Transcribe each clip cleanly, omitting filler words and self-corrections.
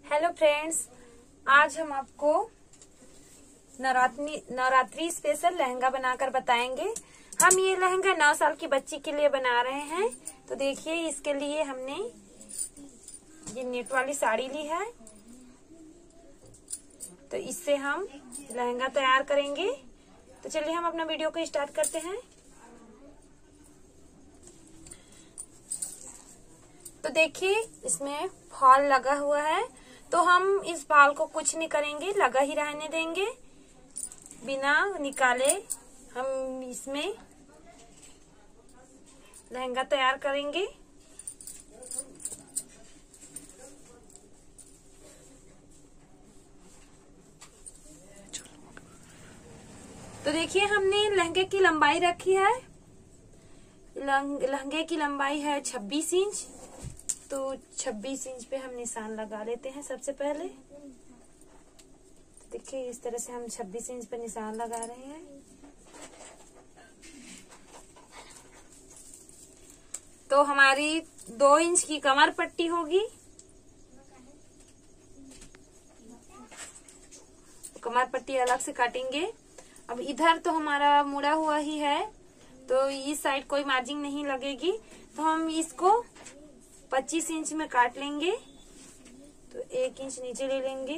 Hello friends, आज हम आपको नवरात्रि स्पेशल लहंगा बनाकर बताएंगे। हम ये लहंगा 9 साल की बच्ची के लिए बना रहे हैं। तो देखिए, इसके लिए हमने ये नेट वाली साड़ी ली है। तो इससे हम लहंगा तैयार करेंगे। तो चलिए हम अपना वीडियो को स्टार्ट करते हैं। तो देखिए, इसमें फॉल लगा हुआ है। तो हम इस फॉल को कुछ नहीं करेंगे, लगा ही रहने देंगे। बिना निकाले हम इसमें लहंगा तैयार करेंगे। तो देखिए, हमने लहंगे की लंबाई रखी है। लहंगे की लंबाई है 26 इंच। तो 26 इंच पे हम निशान लगा लेते हैं सबसे पहले। देखिए, इस तरह से हम 26 इंच पे निशान लगा रहे हैं। तो हमारी 2 इंच की कमर पट्टी होगी। कमर पट्टी अलग से काटेंगे। अब इधर तो हमारा मुड़ा हुआ ही है, तो इस साइड कोई मार्जिन नहीं लगेगी। तो हम इसको 25 इंच में काट लेंगे। तो 1 इंच नीचे ले लेंगे।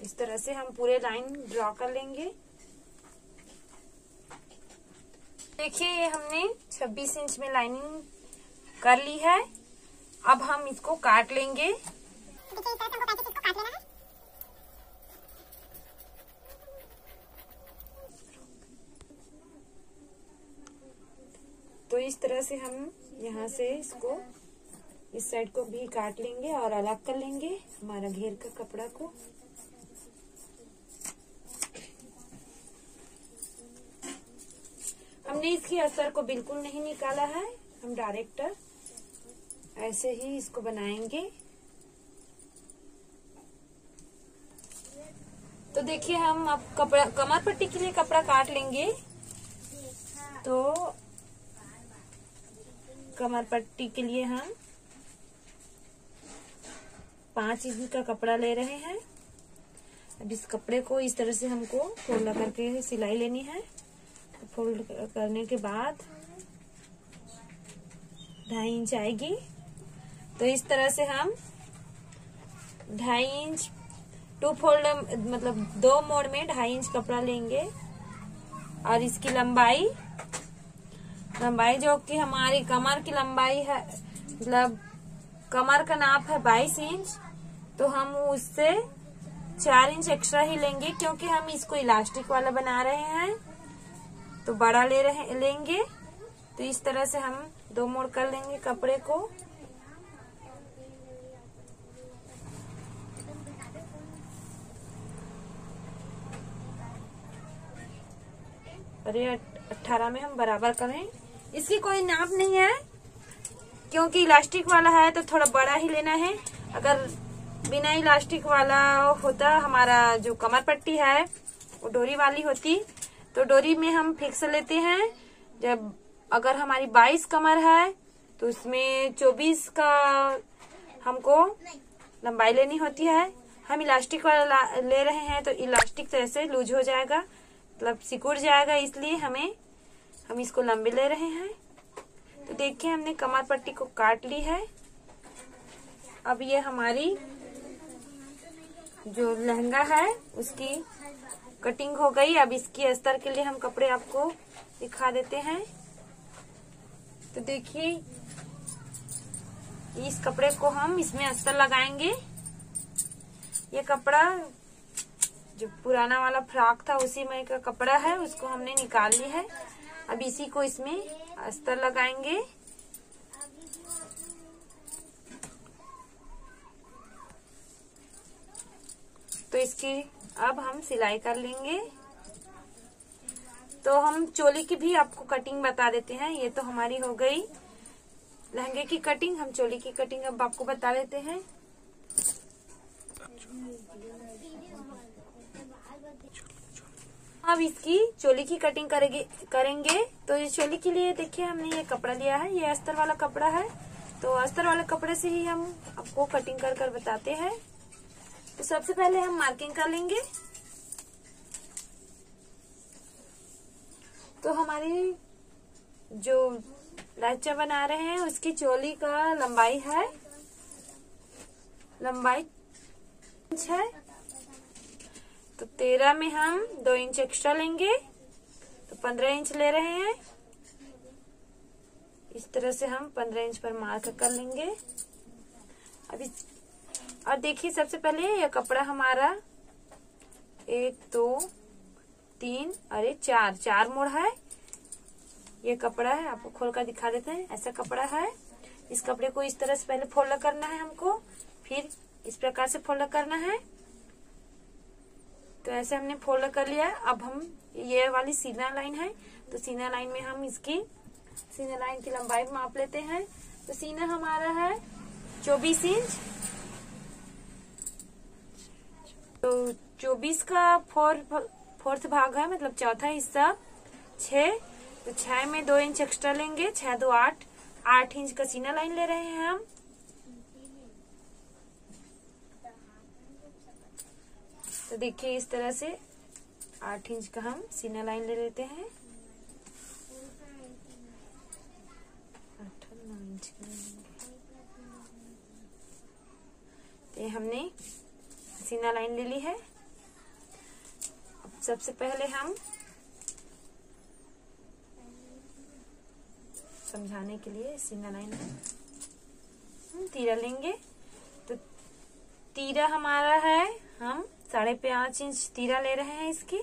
इस तरह से हम पूरे लाइन ड्रॉ कर लेंगे। देखिए, ये हमने 26 इंच में लाइनिंग कर ली है। अब हम इसको काट लेंगे। तो इस तरह से हम यहाँ से इसको इस साइड को भी काट लेंगे और अलग कर लेंगे हमारा घेर का कपड़ा को। हमने इसकी अस्तर को बिल्कुल नहीं निकाला है, हम डायरेक्ट ऐसे ही इसको बनाएंगे। तो देखिए, हम अब कमर पट्टी के लिए कपड़ा काट लेंगे। तो कमर पट्टी के लिए हम 5 इंच का कपड़ा ले रहे हैं। अब इस कपड़े को इस तरह से हमको फोल्ड करके सिलाई लेनी है। फोल्ड करने के बाद 2.5 इंच आएगी। तो इस तरह से हम 2.5 इंच 2 फोल्ड मतलब 2 मोड़ में 2.5 इंच कपड़ा लेंगे। और इसकी लंबाई जो कि हमारी कमर की लंबाई है, मतलब कमर का नाप है 22 इंच। तो हम उससे 4 इंच एक्स्ट्रा ही लेंगे, क्योंकि हम इसको इलास्टिक वाला बना रहे हैं। तो बड़ा लेंगे। तो इस तरह से हम 2 मोड़ कर लेंगे कपड़े को। और ये 18 में हम बराबर करें। इसकी कोई नाप नहीं है, क्योंकि इलास्टिक वाला है तो थोड़ा बड़ा ही लेना है। अगर बिना इलास्टिक वाला होता, हमारा जो कमर पट्टी है वो डोरी वाली होती, तो डोरी में हम फिक्स लेते हैं। जब अगर हमारी 22 कमर है तो उसमें 24 का हमको लंबाई लेनी होती है। हम इलास्टिक वाला ले रहे हैं, तो इलास्टिक तरह से लूज हो जाएगा, मतलब सिकुड़ जाएगा, इसलिए हम इसको लंबे ले रहे हैं। तो देखिए, हमने कमर पट्टी को काट ली है। अब ये हमारी जो लहंगा है उसकी कटिंग हो गई। अब इसकी अस्तर के लिए हम कपड़े आपको दिखा देते हैं। तो देखिए, इस कपड़े को हम इसमें अस्तर लगाएंगे। ये कपड़ा जो पुराना वाला फ्रॉक था उसी में का कपड़ा है, उसको हमने निकाल ली है। अब इसी को इसमें अस्तर लगाएंगे। तो इसकी अब हम सिलाई कर लेंगे। तो हम चोली की भी आपको कटिंग बता देते हैं। ये तो हमारी हो गई लहंगे की कटिंग, हम चोली की कटिंग अब आपको बता देते हैं। अब इसकी चोली की कटिंग करेंगे। तो ये चोली के लिए देखिए हमने ये कपड़ा लिया है, ये अस्तर वाला कपड़ा है। तो अस्तर वाले कपड़े से ही हम आपको कटिंग कर बताते हैं। तो सबसे पहले हम मार्किंग कर लेंगे। तो हमारी जो लाचा बना रहे हैं उसकी चोली का लंबाई है 5 है। तो 13 में हम 2 इंच एक्स्ट्रा लेंगे, तो 15 इंच ले रहे हैं। इस तरह से हम 15 इंच पर मार्क कर लेंगे। अभी और देखिए सबसे पहले यह कपड़ा हमारा 1 2 3 अरे 4 मोड़ है। ये कपड़ा है, आपको खोल कर दिखा देते हैं। ऐसा कपड़ा है। इस कपड़े को इस तरह से पहले फोल्ड करना है हमको, फिर इस प्रकार से फोल्ड करना है। तो ऐसे हमने फोल्ड कर लिया। अब हम ये वाली सीना लाइन है, तो सीना लाइन में हम इसकी सीना लाइन की लंबाई माप लेते हैं। तो सीना हमारा है 24 इंच। तो 24 का फोर्थ भाग है, मतलब चौथा हिस्सा 6। तो 6 में 2 इंच एक्स्ट्रा लेंगे, 6 2 8 इंच का सीना लाइन ले रहे हैं हम। तो देखिए इस तरह से 8 इंच का हम सीना लाइन ले लेते हैं। 8 और 9 इंच का तो ये हमने सीना लाइन ले ली है। अब सबसे पहले हम समझाने के लिए सीना लाइन हम तीरा लेंगे। तो तीरा हमारा है, हम 5.5 इंच तीरा ले रहे हैं इसकी।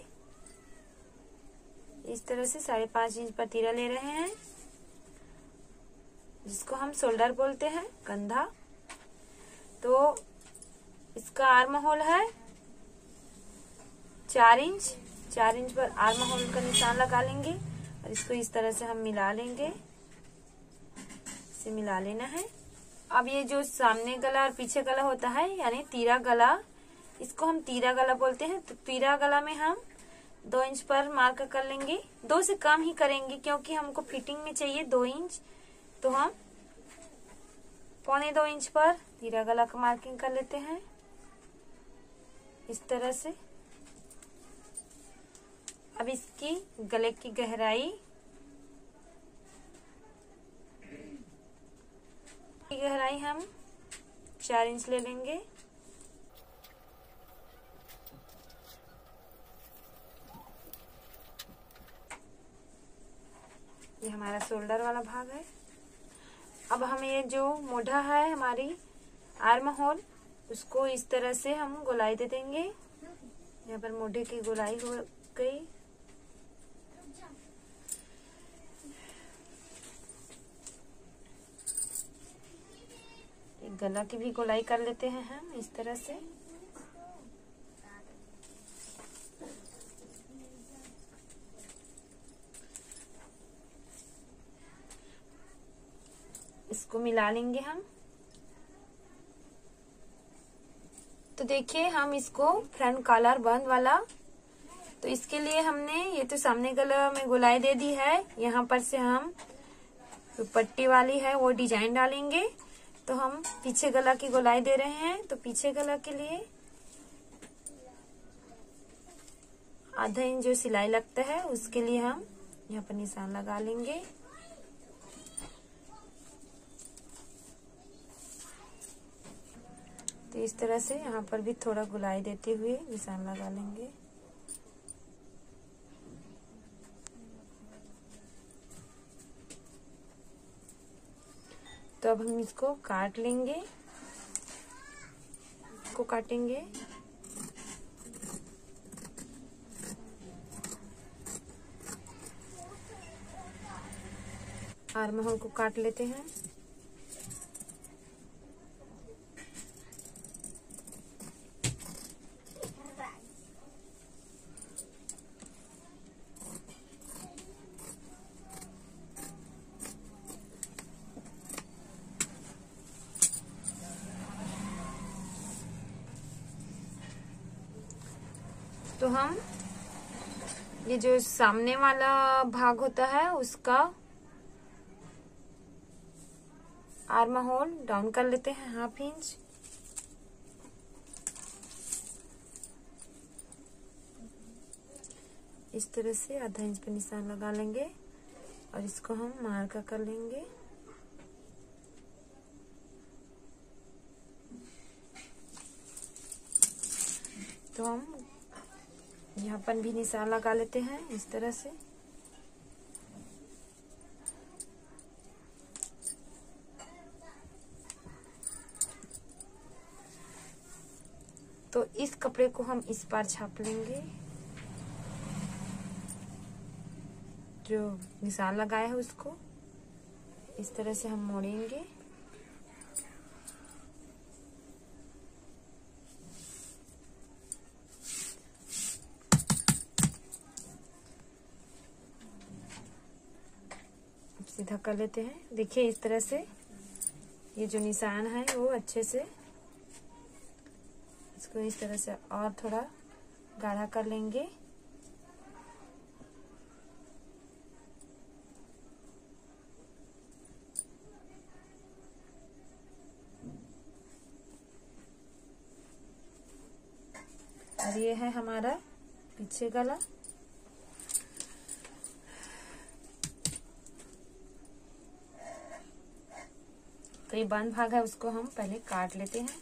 इस तरह से 5.5 इंच पर तीरा ले रहे हैं, जिसको हम शोल्डर बोलते हैं, कंधा। तो इसका आर्म होल है 4 इंच। 4 इंच पर आर्म होल का निशान लगा लेंगे और इसको इस तरह से हम मिला लेंगे। इसे मिला लेना है। अब ये जो सामने गला और पीछे गला होता है, यानी तीरा गला, इसको हम तीरा गला बोलते हैं। तो तीरा गला में हम 2 इंच पर मार्क कर लेंगे। 2 से कम ही करेंगे क्योंकि हमको फिटिंग में चाहिए 2 इंच। तो हम 1.25 इंच पर तीरा गला का मार्किंग कर लेते हैं इस तरह से। अब इसकी गले की गहराई हम 4 इंच ले लेंगे। ये हमारा शोल्डर वाला भाग है। अब हम ये जो मोढ़ा है हमारी आर्म होल, उसको इस तरह से हम गोलाई दे देंगे। यहाँ पर मोढ़े की गोलाई हो गई। गला की भी गोलाई कर लेते हैं हम इस तरह से। इसको मिला लेंगे हम। तो देखिए हम इसको फ्रंट कॉलर बंद वाला, तो इसके लिए हमने ये तो सामने गला में गोलाई दे दी है। यहाँ पर से हम जो पट्टी वाली है वो डिजाइन डालेंगे। तो हम पीछे गला की गोलाई दे रहे हैं। तो पीछे गला के लिए आधा इंच जो सिलाई लगता है उसके लिए हम यहाँ पर निशान लगा लेंगे। तो इस तरह से यहाँ पर भी थोड़ा गोलाई देते हुए निशान लगा लेंगे। तो अब हम इसको काट लेंगे, इसको काटेंगे। आर्म होल को काट लेते हैं। तो हम ये जो सामने वाला भाग होता है उसका आर्म होल डाउन कर लेते हैं 1/2 इंच। इस तरह से आधा इंच पे निशान लगा लेंगे और इसको हम मार्क कर लेंगे। तो हम यहाँ पर भी निशान लगा लेते हैं इस तरह से। तो इस कपड़े को हम इस पार छाप लेंगे, जो निशान लगाया है उसको इस तरह से हम मोड़ेंगे। सीधा कर लेते हैं। देखिए इस तरह से ये जो निशान है वो अच्छे से इसको इस तरह से और थोड़ा गाढ़ा कर लेंगे। और ये है हमारा पीछे गला। तो ये बंद भाग है उसको हम पहले काट लेते हैं।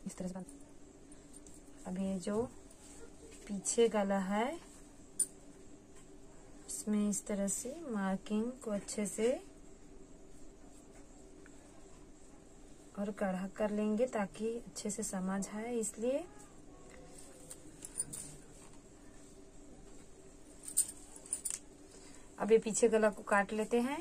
इस तरह से अब ये जो पीछे गला है इसमें इस तरह से मार्किंग को अच्छे से और गाढ़ा कर लेंगे ताकि अच्छे से समझ आए, इसलिए अब ये पीछे गला को काट लेते हैं।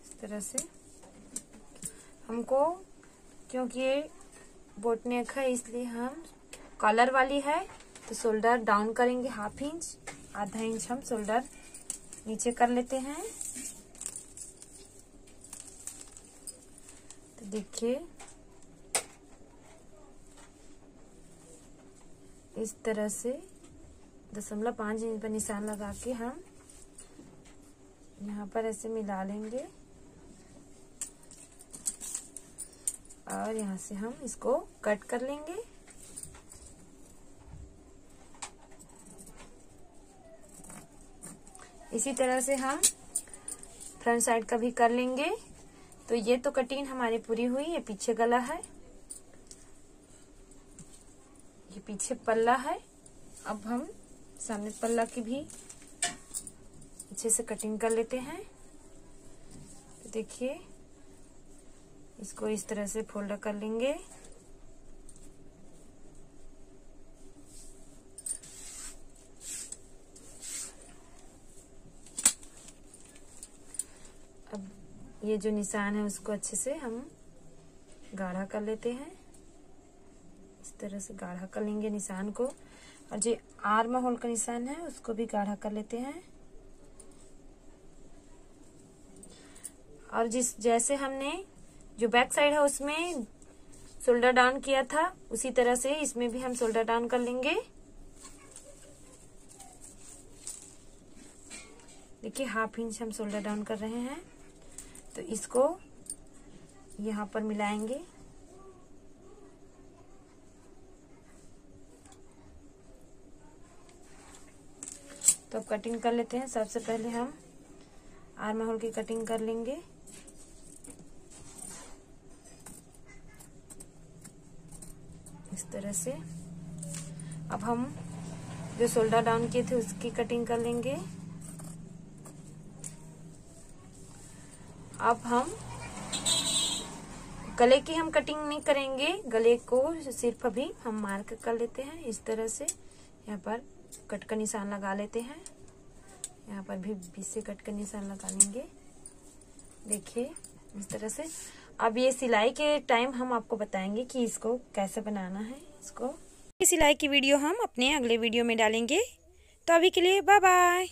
इस तरह से हमको, क्योंकि ये बोट नेक है इसलिए हम कॉलर वाली है तो शोल्डर डाउन करेंगे 1/2 इंच, आधा इंच हम शोल्डर नीचे कर लेते हैं। तो देखिए इस तरह से 0.5 इंच पर निशान लगा के हम यहाँ पर ऐसे मिला लेंगे और यहाँ से हम इसको कट कर लेंगे। इसी तरह से हम फ्रंट साइड का भी कर लेंगे। तो ये तो कटिंग हमारी पूरी हुई। ये पीछे गला है, ये पीछे पल्ला है। अब हम सामने पल्ला की भी अच्छे से कटिंग कर लेते हैं। तो देखिए इसको इस तरह से फोल्ड कर लेंगे। अब ये जो निशान है उसको अच्छे से हम गाढ़ा कर लेते हैं। इस तरह से गाढ़ा कर लेंगे निशान को, और जो आर्म होल का निशान है उसको भी गाढ़ा कर लेते हैं। और जैसे हमने जो बैक साइड है उसमें शोल्डर डाउन किया था उसी तरह से इसमें भी हम शोल्डर डाउन कर लेंगे। देखिए 1/2 इंच हम शोल्डर डाउन कर रहे हैं। तो इसको यहाँ पर मिलाएंगे। तो अब कटिंग कर लेते हैं। सबसे पहले हम आर्म होल की कटिंग कर लेंगे। इस तरह से अब हम जो शोल्डर डाउन किए थे उसकी कटिंग कर लेंगे। अब हम गले की हम कटिंग नहीं करेंगे, गले को सिर्फ अभी हम मार्क कर लेते हैं। इस तरह से यहाँ पर कट का निशान लगा लेते हैं। यहाँ पर भी बीच से कट का निशान लगा लेंगे। देखिए इस तरह से। अब ये सिलाई के टाइम हम आपको बताएंगे कि इसको कैसे बनाना है। इसको सिलाई की वीडियो हम अपने अगले वीडियो में डालेंगे। तो अभी के लिए बाय बाय।